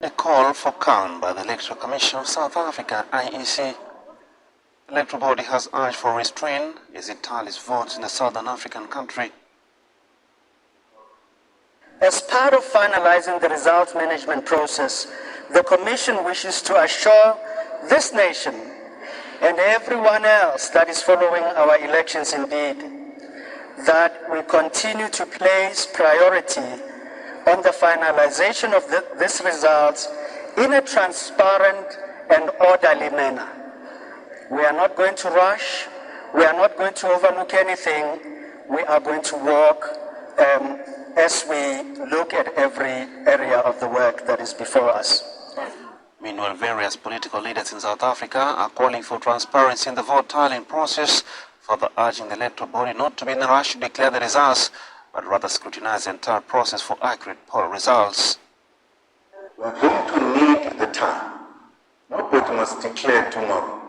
A call for calm by the Electoral Commission of South Africa, ANC. The electoral body has urged for restraint as it tallies votes in the southern African country. As part of finalizing the results management process, the Commission wishes to assure this nation and everyone else that is following our elections indeed, that we continue to place priority on the finalization of these results in a transparent and orderly manner. We are not going to rush. We are not going to overlook anything. We are going to work as we look at every area of the work that is before us. Meanwhile, various political leaders in South Africa are calling for transparency in the vote tallying process, further urging the electoral body not to be in a rush to declare the results, but rather scrutinize the entire process for accurate poll results. We are going to need the time. Nobody must declare tomorrow.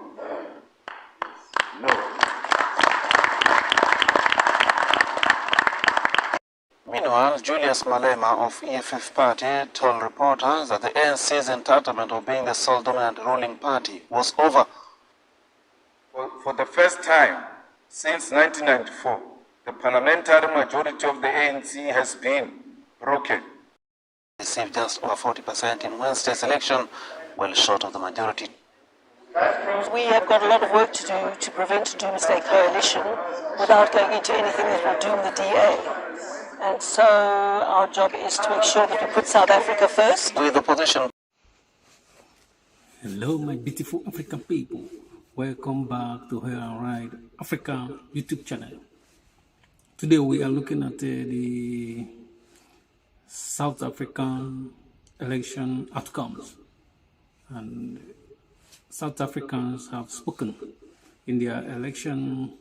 No. Meanwhile, Julius Malema of EFF Party told reporters that the ANC's entitlement of being the sole dominant ruling party was over. For the first time since 1994, the parliamentary majority of the ANC has been broken. Received just over 40% in Wednesday's election, well short of the majority. We have got a lot of work to do to prevent a doomsday coalition without going into anything that will doom the DA. And so our job is to make sure that we put South Africa first. With the opposition. Hello, my beautiful African people. Welcome back to Here and Right Africa YouTube channel. Today we are looking at the South African election outcomes. And South Africans have spoken in their election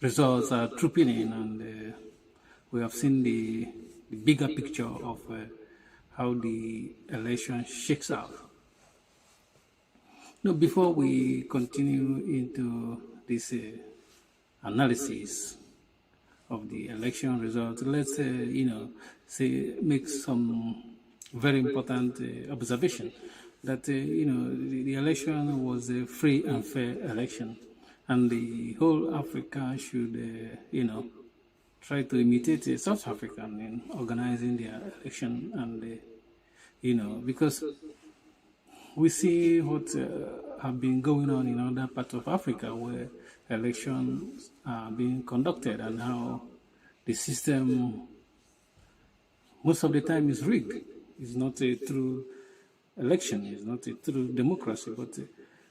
results are trooping in, and we have seen the bigger picture of how the election shakes out. Now, before we continue into this analysis of the election results, let's make some very important observation that the election was a free and fair election, and the whole Africa should try to imitate South Africa in organizing their election, and because we see what have been going on in other parts of Africa where elections are being conducted and how the system most of the time is rigged. It's not a true election, it's not a true democracy, but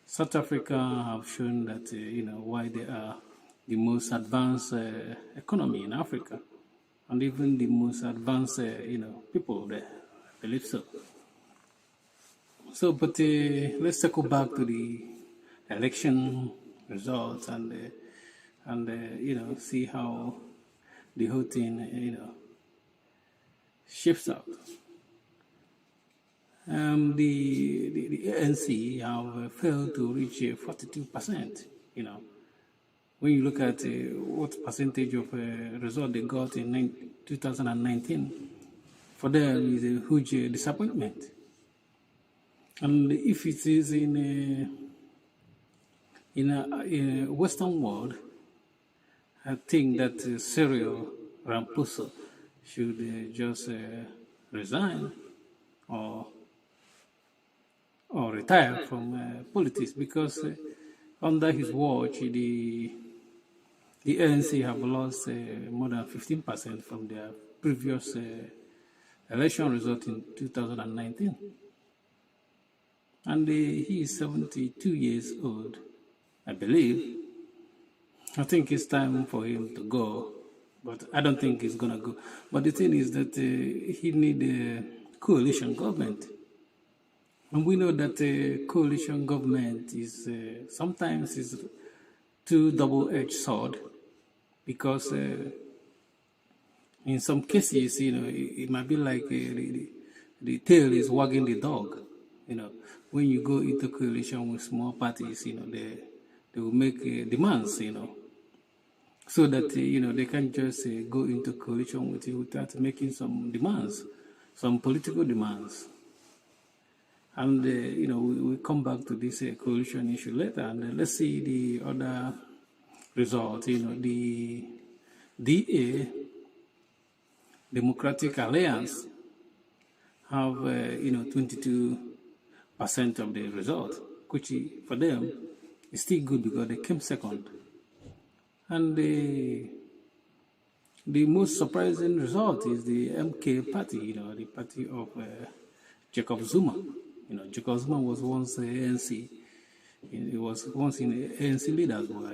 South Africa have shown that why they are the most advanced economy in Africa, and even the most advanced people there, I believe so. So, but let's circle back to the election results and see how the whole thing shifts out. The ANC have failed to reach 42%. When you look at what percentage of result they got in 2019, for them is a huge disappointment. And if it is in a Western world, I think that Cyril Ramposa should just resign or retire from politics, because under his watch, the ANC have lost more than 15% from their previous election result in 2019. And he is 72 years old, I believe. I think it's time for him to go, but I don't think he's going to go. But the thing is that he needs a coalition government. And we know that a coalition government is sometimes is two double-edged sword, because in some cases, it might be like the tail is wagging the dog. When you go into coalition with small parties, they will make demands, so that they can just go into coalition with you without making some demands, some political demands. And, we come back to this coalition issue later, and let's see the other results. The DA, Democratic Alliance, have, 22% of the result, which for them is still good because they came second. And the most surprising result is the MK party, the party of Jacob Zuma. Jacob Zuma was once ANC. He was once in the ANC leader as well,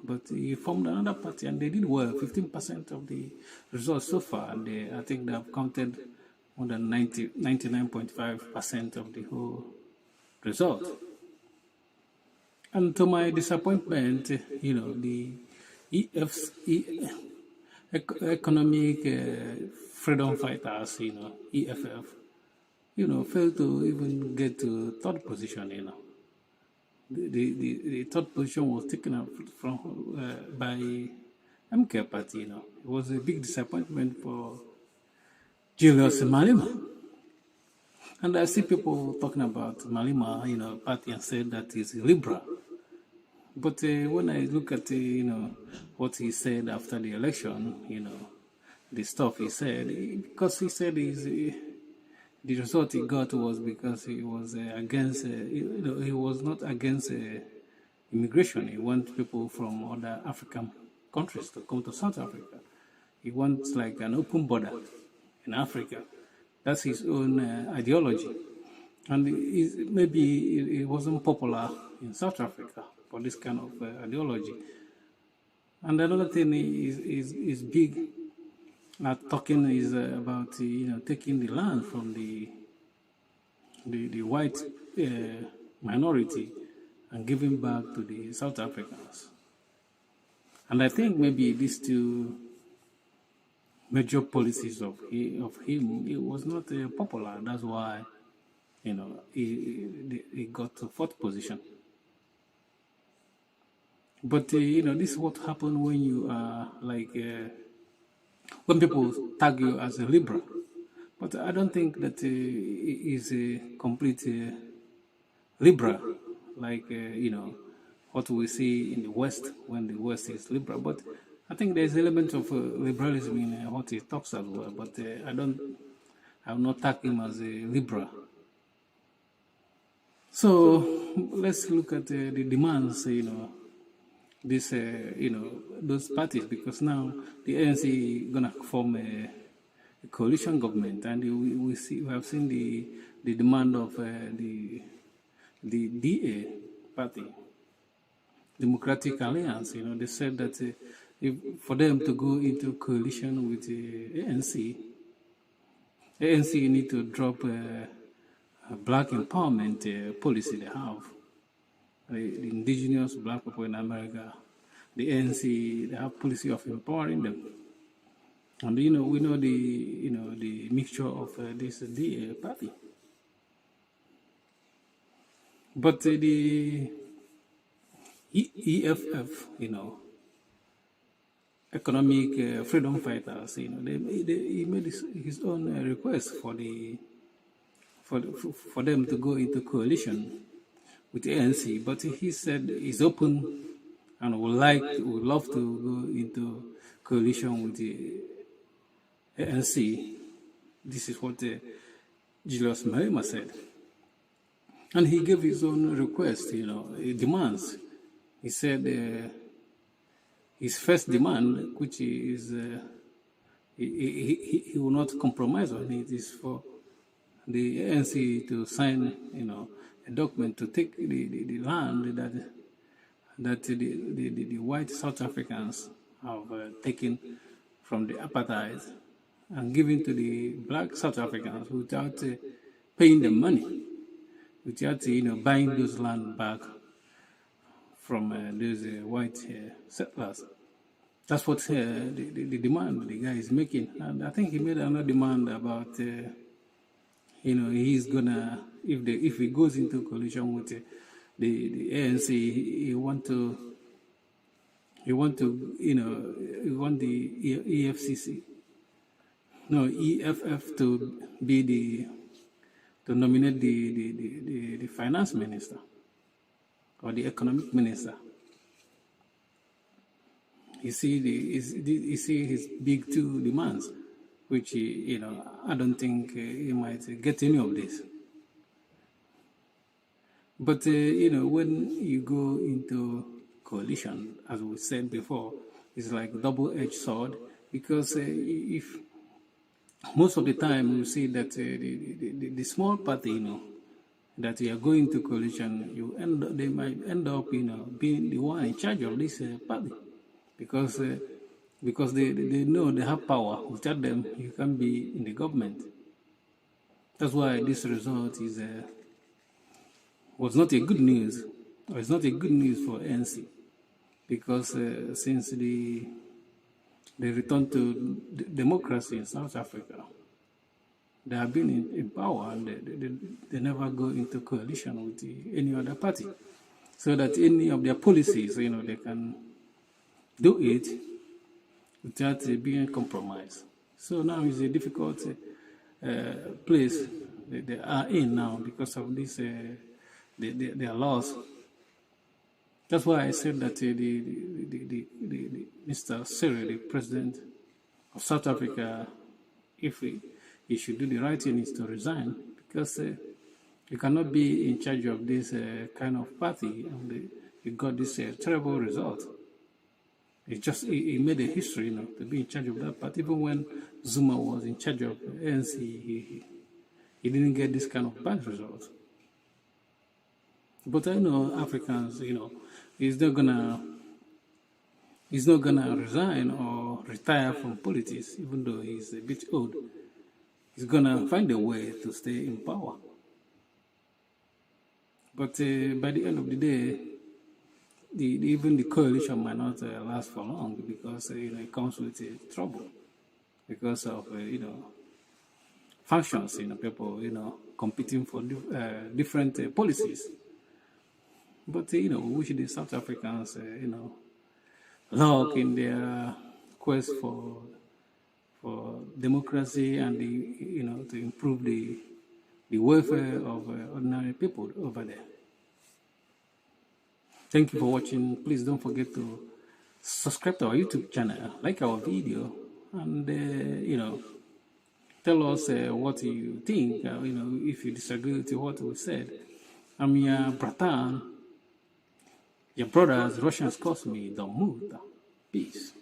But he formed another party and they did well, 15% of the results so far. And I think they have counted more than 99.5% of the whole result. And to my disappointment, the Economic Freedom Fighters, EFF, failed to even get to third position, The third position was taken up from by MK Party, It was a big disappointment for Julius Malema. And I see people talking about Malema, party and said that he's liberal. But when I look at, what he said after the election, the stuff he said, because he said the result he got was because he was against, he was not against immigration. He wants people from other African countries to come to South Africa. He wants like an open border in Africa. That's his own ideology. And maybe it wasn't popular in South Africa for this kind of ideology. And another thing is big talking is about taking the land from the white minority and giving back to the South Africans. And I think maybe these two major policies of him, it was not popular. That's why he got to fourth position. But this is what happened when you are like when people tag you as a liberal. But I don't think that he is a complete liberal, like what we see in the West when the West is liberal. But I think there's an element of liberalism in what he talks as well. But I will not tag him as a liberal. So let's look at the demands, this, those parties, because now the ANC gonna form a coalition government, and we have seen the demand of the DA party, Democratic Alliance. They said that for them to go into coalition with the ANC need to drop a black empowerment policy they have. The indigenous black people in America, the ANC, they have policy of empowering them. And we know the mixture of this DA party. But the EFF, Economic Freedom Fighters, he made his own request for them to go into coalition with the ANC, but he said he's open and would love to go into coalition with the ANC. This is what Julius Malema said. And he gave his own request, demands. He said his first demand, which is he will not compromise on it, is for the ANC to sign, a document to take the land that the white South Africans have taken from the apartheid and given to the black South Africans without paying them money, without buying those land back from those white settlers. That's what the demand the guy is making. And I think he made another demand about he's gonna, if he goes into coalition with the ANC, he want the EFF to be to nominate the finance minister or the economic minister. You see his big two demands, which I don't think he might get any of this. But when you go into coalition, as we said before, it's like a double-edged sword, because if most of the time you see that the small party, that you are going to coalition, they might end up, being the one in charge of this party, because they know they have power. Without them, you can't be in the government. That's why this result was not a good news. Or it's not a good news for ANC, because since the return to democracy in South Africa, they have been in power, and they never go into coalition with any other party, so that any of their policies, they can do it without being compromised. So now is a difficult place they are in now because of this their laws. That's why I said that Mr. Cyril, the president of South Africa, if he should do the right thing, is to resign, because you cannot be in charge of this kind of party, and you got this terrible result. He made a history, to be in charge of that party. Even when Zuma was in charge of ANC, he didn't get this kind of bad result. But I know Africans, he's not gonna resign or retire from politics, even though he's a bit old. He's gonna find a way to stay in power. But by the end of the day, even the coalition might not last for long, because it comes with trouble because of functions, people competing for different policies. But we wish the South Africans luck in their quest for democracy, and to improve the welfare of ordinary people over there. Thank you for watching. Please don't forget to subscribe to our YouTube channel, like our video, and tell us what you think. If you disagree with what we said. I'm your bratan. Your brothers, Russians cost me, don't move. Peace.